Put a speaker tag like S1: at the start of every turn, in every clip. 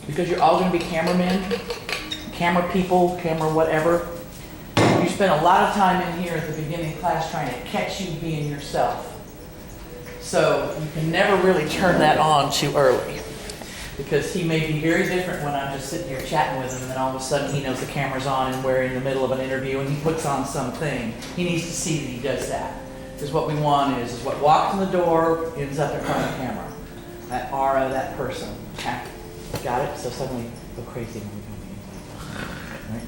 S1: because you're all going to be cameramen, camera people, camera whatever. You spend a lot of time in here at the beginning of class trying to catch you being yourself. So you can never really turn that on too early, because he may be very different when I'm just sitting here chatting with him, and then all of a sudden he knows the camera's on and we're in the middle of an interview and he puts on something. He needs to see that he does that. Because what we want is what walks in the door ends up in front of the camera. That aura, that person. Okay. Got it? So suddenly go crazy when we go in. Right?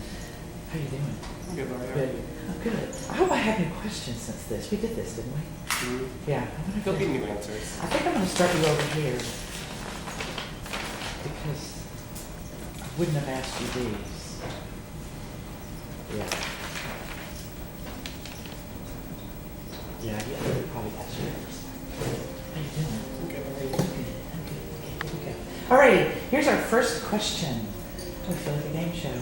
S1: How you doing?
S2: I'm good, Mario.
S1: Good. Oh, good. I hope I have any questions since this. We did this, didn't we? Yeah.
S2: There'll be new answers.
S1: I think I'm going to start you over here, because I wouldn't have asked you these. Yeah. Yeah, I would probably ask you this. How you doing?
S2: I'm good.
S1: Okay. All right, here's our first question. Oh, I feel like a game show.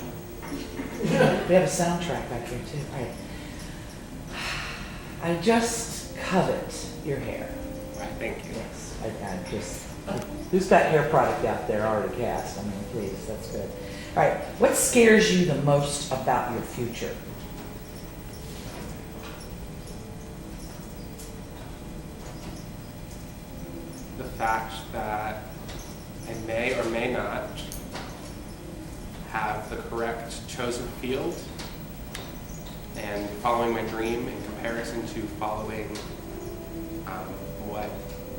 S1: We have a soundtrack back here too. All right. I just covet your hair.
S2: Right, thank you.
S1: Yes, I just. Who's got hair product out there already cast? I mean, please, that's good. All right, what scares you the most about your future?
S2: The fact that I may or may not have the correct chosen field and following my dream in comparison to following what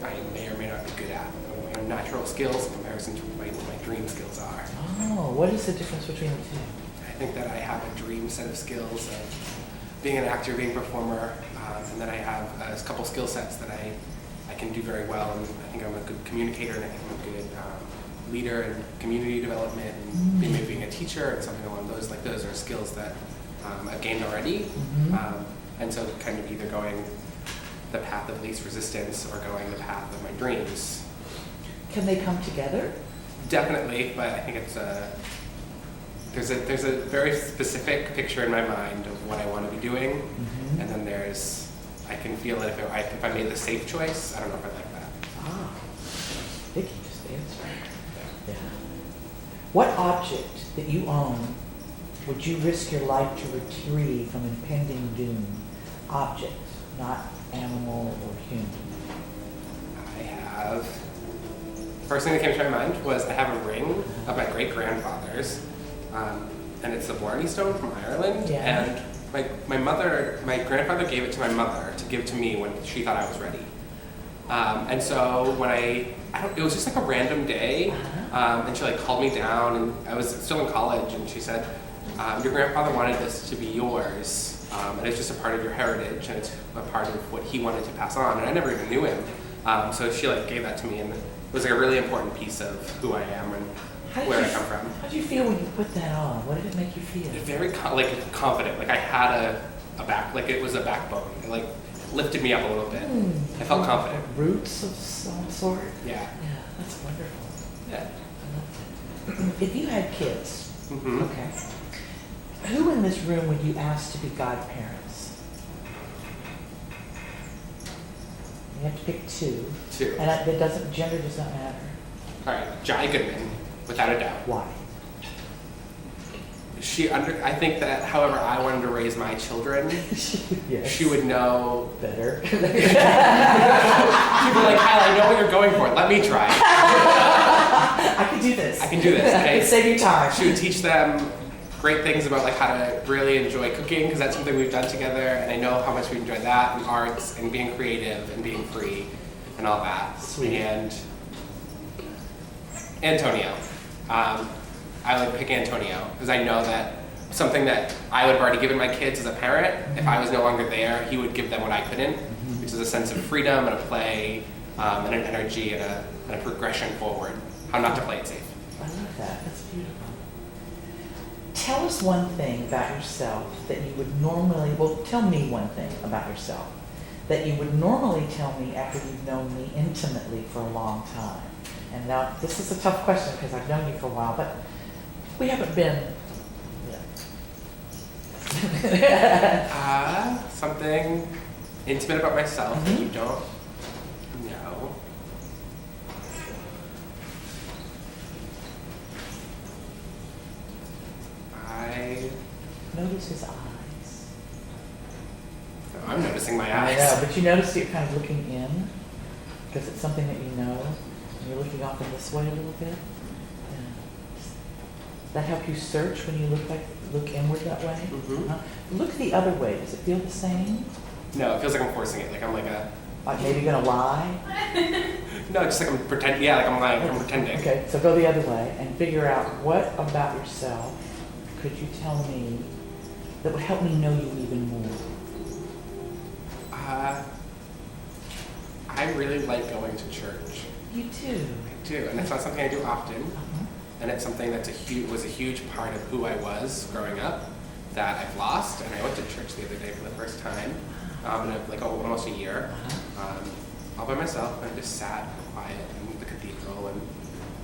S2: I may or may not be good at. Natural skills in comparison to what my dream skills are.
S1: Oh, what is the difference between the two?
S2: I think that I have a dream set of skills of being an actor, being a performer, and then I have a couple skill sets that I can do very well. And I think I'm a good communicator, and I think I'm a good leader in community development, and maybe being a teacher and something along those. Like those are skills that I've gained already, and so kind of either going the path of least resistance or going the path of my dreams.
S1: Can they come together?
S2: Definitely, but I think it's there's a very specific picture in my mind of what I want to be doing, and then I can feel it if I made the safe choice. I don't know if I like that.
S1: Ah, Vicky just answered. Yeah. What object that you own would you risk your life to retrieve from impending doom? Object, not animal or human.
S2: I have. First thing that came to my mind was I have a ring of my great-grandfather's, and it's the Blarney Stone from Ireland.
S1: Yeah.
S2: And my grandfather gave it to my mother to give to me when she thought I was ready. And so when it was just like a random day, and she called me down, and I was still in college, and she said, your grandfather wanted this to be yours, and it's just a part of your heritage, and it's a part of what he wanted to pass on, and I never even knew him. So she gave that to me, and it was a really important piece of who I am and where I come from.
S1: How did you feel when you put that on? What did it make you feel?
S2: Very confident. I had a back, it was a backbone. It lifted me up a little bit. I felt confident.
S1: Roots of some sort?
S2: Yeah.
S1: Yeah, that's wonderful.
S2: Yeah.
S1: I love that. If you had kids, okay, who in this room would you ask to be godparents? You have to pick two.
S2: Two.
S1: And gender does not matter.
S2: All right, Jai Goodman, without a doubt.
S1: Why?
S2: I think that however I wanted to raise my children,
S1: Yes.
S2: she would know
S1: Better.
S2: She'd be like, Kyle, I know what you're going for. Let me try.
S1: I can do this.
S2: I can do this.
S1: I can save you time.
S2: She would teach them great things about how to really enjoy cooking, because that's something we've done together, and I know how much we enjoy that, and arts, and being creative, and being free, and all that.
S1: Sweet.
S2: And Antonio. I would pick Antonio, because I know that something that I would have already given my kids as a parent, if I was no longer there, he would give them what I couldn't, which is a sense of freedom and a play, and an energy and a progression forward. How not to play it safe.
S1: I love that. That's beautiful. Tell us one thing about yourself that you would normally, tell me one thing about yourself that you would normally tell me after you've known me intimately for a long time. And now, this is a tough question because I've known you for a while, but we haven't been,
S2: Something intimate about myself that you don't know.
S1: notice his eyes.
S2: I'm noticing my
S1: I
S2: eyes.
S1: know, but you notice you're kind of looking in because it's something that you know. And you're looking off in this way a little bit. Yeah. Does that help you search when you look inward that way?
S2: Mhm.
S1: Look the other way. Does it feel the same?
S2: No, it feels like I'm forcing it. Like I'm like a.
S1: Like maybe gonna lie?
S2: No, just like I'm pretending. Yeah, like I'm lying. I'm pretending.
S1: Okay, so go the other way and figure out what about yourself could you tell me that would help me know you even more?
S2: I really like going to church.
S1: You too.
S2: I do, and it's not something I do often.
S1: Uh-huh.
S2: And it's something that's was a huge part of who I was growing up that I've lost. And I went to church the other day for the first time in almost a year, all by myself. And I just sat quiet in the cathedral and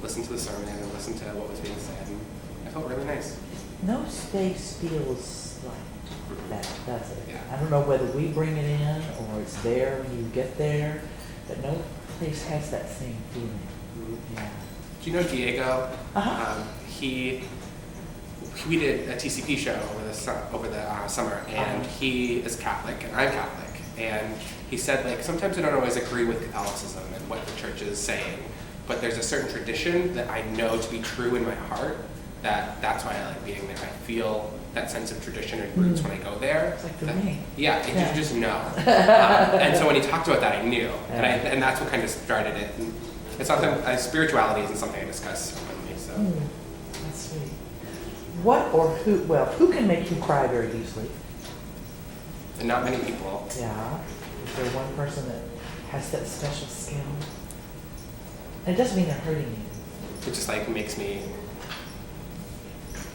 S2: listened to the sermon and listened to what was being said. And I felt really nice.
S1: No space feels like that, does it?
S2: Yeah.
S1: I don't know whether we bring it in or it's there when you get there, but no place has that same feeling.
S2: Mm-hmm.
S1: Yeah.
S2: Do you know Diego?
S1: Uh-huh.
S2: We did a TCP show over the summer, and he is Catholic, and I'm Catholic. And he said, like, sometimes I don't always agree with Catholicism and what the church is saying, but there's a certain tradition that I know to be true in my heart, that's why I like being there. I feel that sense of tradition and roots when I go there.
S1: It's like the ring.
S2: Yeah,
S1: Yeah.
S2: you just know. And so when he talked about that, I knew.
S1: Yeah.
S2: And that's what kind of started it. And it's something, spirituality isn't something I discuss openly, so.
S1: That's sweet. What or who can make you cry very easily?
S2: And not many people.
S1: Yeah. Is there one person that has that special skill? And it doesn't mean they're hurting you.
S2: It just like makes me.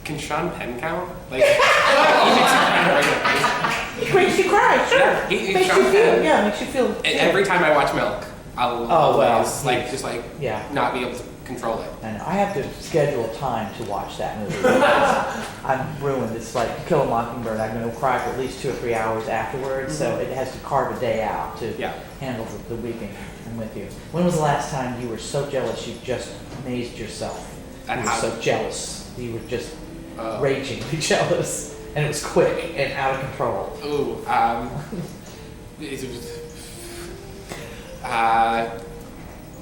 S2: Can Sean Penn count? Like, he makes me cry on a regular basis.
S1: He makes you cry, sure.
S2: Yeah,
S1: makes
S2: Sean
S1: you feel,
S2: Penn.
S1: yeah, makes you feel.
S2: And every time I watch Milk, I'll always
S1: yeah.
S2: not be able to control it.
S1: And I have to schedule time to watch that movie because I'm ruined. It's like Kill a Mockingbird. I'm going to cry for at least 2 or 3 hours afterwards, so it has to carve a day out to handle the weeping. I'm with you. When was the last time you were so jealous you just amazed yourself?
S2: And
S1: you were
S2: how-
S1: so jealous. You were just ragingly jealous, and it was quick and out of control.
S2: Ooh,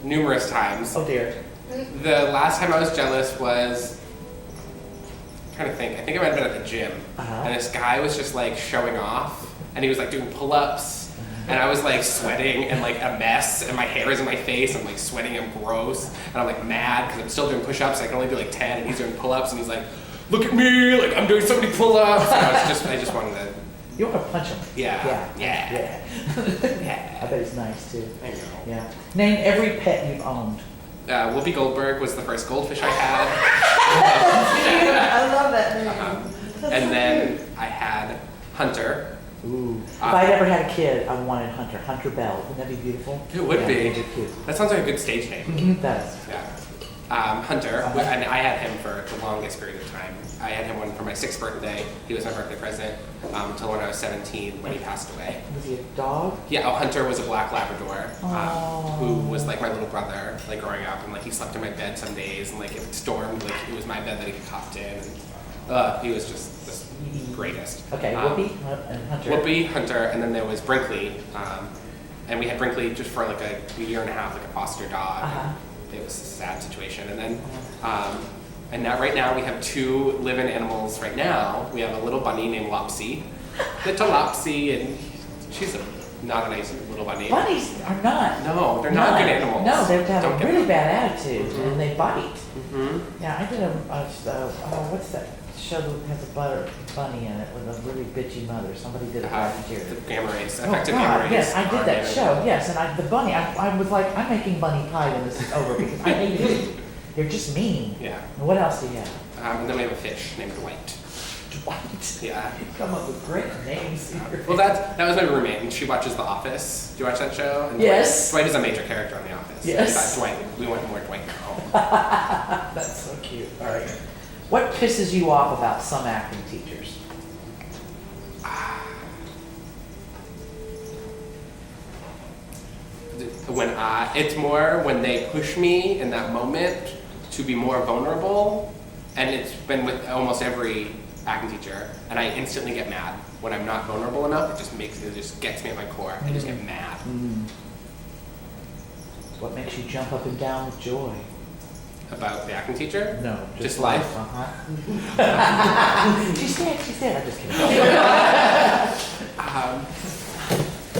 S2: numerous times.
S1: Oh dear.
S2: The last time I was jealous was, I'm trying to think, I think I might have been at the gym. And this guy was just like showing off, and he was like doing pull-ups, and I was like sweating and like a mess, and my hair is in my face, I'm like sweating and gross, and I'm like mad because I'm still doing push-ups, I can only do like 10, and he's doing pull-ups, and he's like, look at me, like I'm doing so many pull-ups, and I just wanted to.
S1: You want to punch him?
S2: Yeah.
S1: I bet he's nice too.
S2: I know.
S1: Yeah. Name every pet you've owned.
S2: Whoopi Goldberg was the first goldfish I had.
S1: I love that name.
S2: And then I had Hunter.
S1: Ooh. If I'd ever had a kid, I wanted Hunter. Hunter Bell. Wouldn't that be beautiful?
S2: It would be.
S1: It'd be cute.
S2: That sounds like a good stage name.
S1: It does.
S2: Yeah. Hunter, and I had him for the longest period of time. I had him for my 6th birthday. He was my birthday present until when I was 17 when he passed away.
S1: Was he a dog?
S2: Yeah, Hunter was a black Labrador who was like my little brother, like growing up, and like he slept in my bed some days, and like if it stormed, like it was my bed that he hopped in. And, he was just the greatest.
S1: Okay, Whoopi and Hunter.
S2: Whoopi, Hunter, and then there was Brinkley, and we had Brinkley just for like a year and a half, like a foster dog. It was a sad situation, and then. And now, right now, we have 2 live-in animals right now. We have a little bunny named Lopsy. Little Lopsy, and she's not a nice little bunny.
S1: Bunnies are not.
S2: No, they're not good animals.
S1: No, they have
S2: Don't
S1: a
S2: get
S1: really
S2: them.
S1: bad attitude, and they bite.
S2: Mm-hmm.
S1: Yeah, I did what's that show that has a bunny in it with a really bitchy mother? Somebody did it last year.
S2: The gamma rays,
S1: Oh
S2: effective gamma
S1: God,
S2: rays.
S1: yes, I did
S2: are
S1: that
S2: animals.
S1: show, yes, and the bunny, I was like, I'm making bunny pie when this is over because I hated it. They're just mean.
S2: Yeah.
S1: And what else do you have?
S2: And then we have a fish named Dwight.
S1: Dwight.
S2: Yeah.
S1: You come up with great names.
S2: Well, that was my roommate, and she watches The Office. Do you watch that show? And
S1: Yes.
S2: Dwight is a major character on The Office.
S1: Yes.
S2: In fact, Dwight, we want more Dwight now.
S1: That's so cute. All right. What pisses you off about some acting teachers?
S2: It's more when they push me in that moment to be more vulnerable, and it's been with almost every acting teacher, and I instantly get mad when I'm not vulnerable enough. It just gets me at my core. I just get mad.
S1: What makes you jump up and down with joy?
S2: About the acting teacher?
S1: No,
S2: just life.
S1: She's dead. I'm just kidding.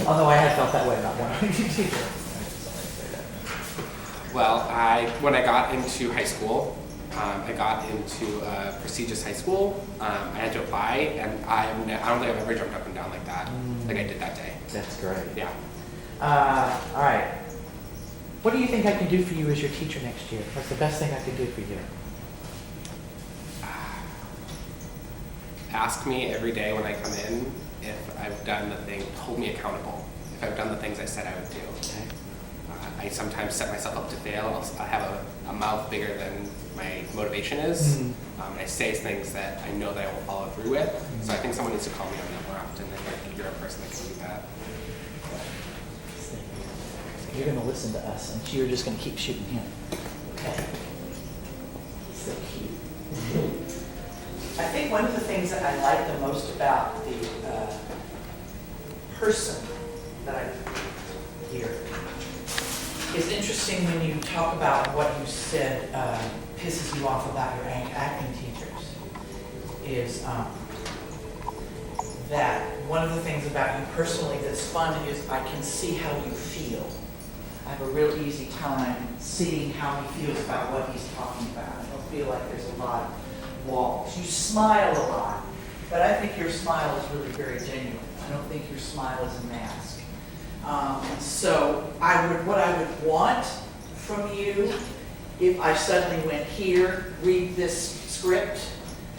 S1: Although I had felt that way about one acting teacher.
S2: Well, when I got into high school, I got into a prestigious high school. I had to apply, and I don't think I've ever jumped up and down like that, like I did that day.
S1: That's great.
S2: Yeah.
S1: All right. What do you think I can do for you as your teacher next year? What's the best thing I can do for you?
S2: Ask me every day when I come in if I've done the thing, hold me accountable. If I've done the things I said I would do.
S1: Okay.
S2: I sometimes set myself up to fail. I have a mouth bigger than my motivation is. I say things that I know that I will follow through with. So I think someone needs to call me on that more often, and I think you're a person that can do that.
S1: You're going to listen to us, and you're just going to keep shooting him. Okay. He's so cute. I think one of the things that I like the most about the person that I hear is interesting when you talk about what you said pisses you off about your acting teachers. Is that one of the things about you personally that's fun is I can see how you feel. I have a real easy time seeing how he feels about what he's talking about. I don't feel like there's a lot of walls. You smile a lot, but I think your smile is really very genuine. I don't think your smile is a mask. So what I would want from you, if I suddenly went here, read this script,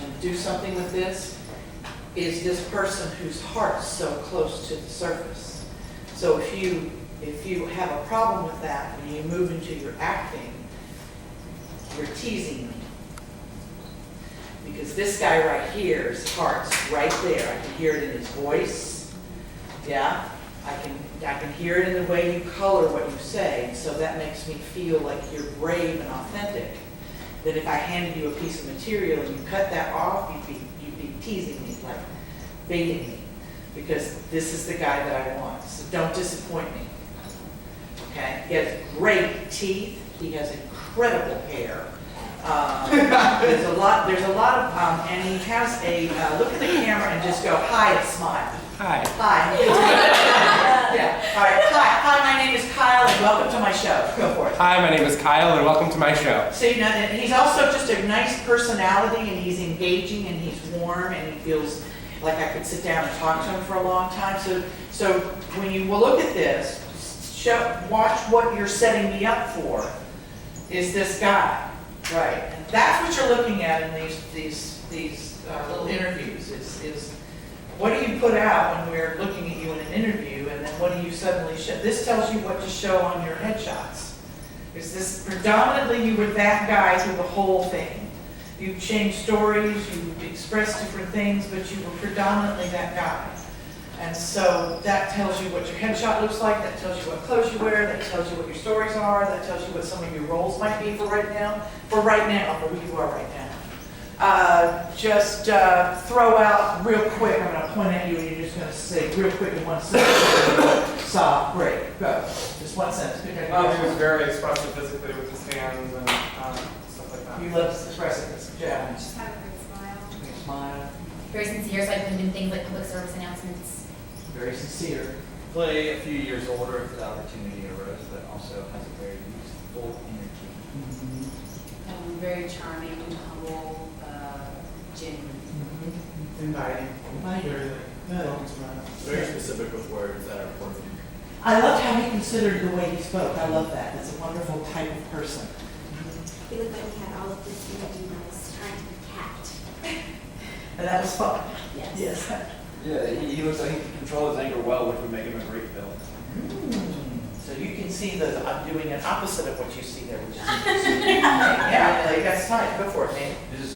S1: and do something with this, is this person whose heart's so close to the surface. So if you have a problem with that when you move into your acting, you're teasing me. Because this guy right here, his heart's right there. I can hear it in his voice. Yeah? I can hear it in the way you color what you say. So that makes me feel like you're brave and authentic. That if I handed you a piece of material and you cut that off, you'd be teasing me, like baiting me. Because this is the guy that I want. So don't disappoint me. Okay? He has great teeth. He has incredible hair. There's a lot of, and he has a, look at the camera and just go, hi, and smile.
S2: Hi.
S1: Hi. Yeah. All right. Hi, my name is Kyle, and welcome to my show. Go for it.
S2: Hi, my name is Kyle, and welcome to my show.
S1: So, you know, and he's also just a nice personality, and he's engaging, and he's warm, and he feels like I could sit down and talk to him for a long time. So when you will look at this, watch what you're setting me up for. Is this guy, right? And that's what you're looking at in these little interviews. Is what do you put out when we're looking at you in an interview, and then what do you suddenly show? This tells you what to show on your headshots. Is this predominantly you were that guy through the whole thing? You changed stories, you expressed different things, but you were predominantly that guy. And so that tells you what your headshot looks like, that tells you what clothes you wear, that tells you what your stories are, that tells you what some of your roles might be for right now, for who you are right now. Just throw out real quick, I'm going to point at you and you're just going to say real quick in one sentence. Stop, break, go. Just one sentence.
S3: He was very expressive physically with his hands and stuff like that.
S1: You love expressiveness. Yeah.
S4: Just have a great smile.
S1: Big smile.
S4: Very sincere, so I can do things like public service announcements.
S1: Very sincere.
S5: Play a few years older if the opportunity arose, but also has a very youthful energy.
S4: Very charming, humble, genuine.
S1: Inviting. Good.
S6: Very specific with words that are important.
S1: I loved how he considered the way he spoke. I love that. That's a wonderful type of person.
S7: He looked like he had all of this energy and was trying to be capped.
S1: And that was fun.
S7: Yes.
S1: Yes.
S5: Yeah, he looks like he can control his anger well, which would make him a great villain.
S1: So you can see that I'm doing an opposite of what you see there, which is interesting. Yeah, that's fine. Go for it, man.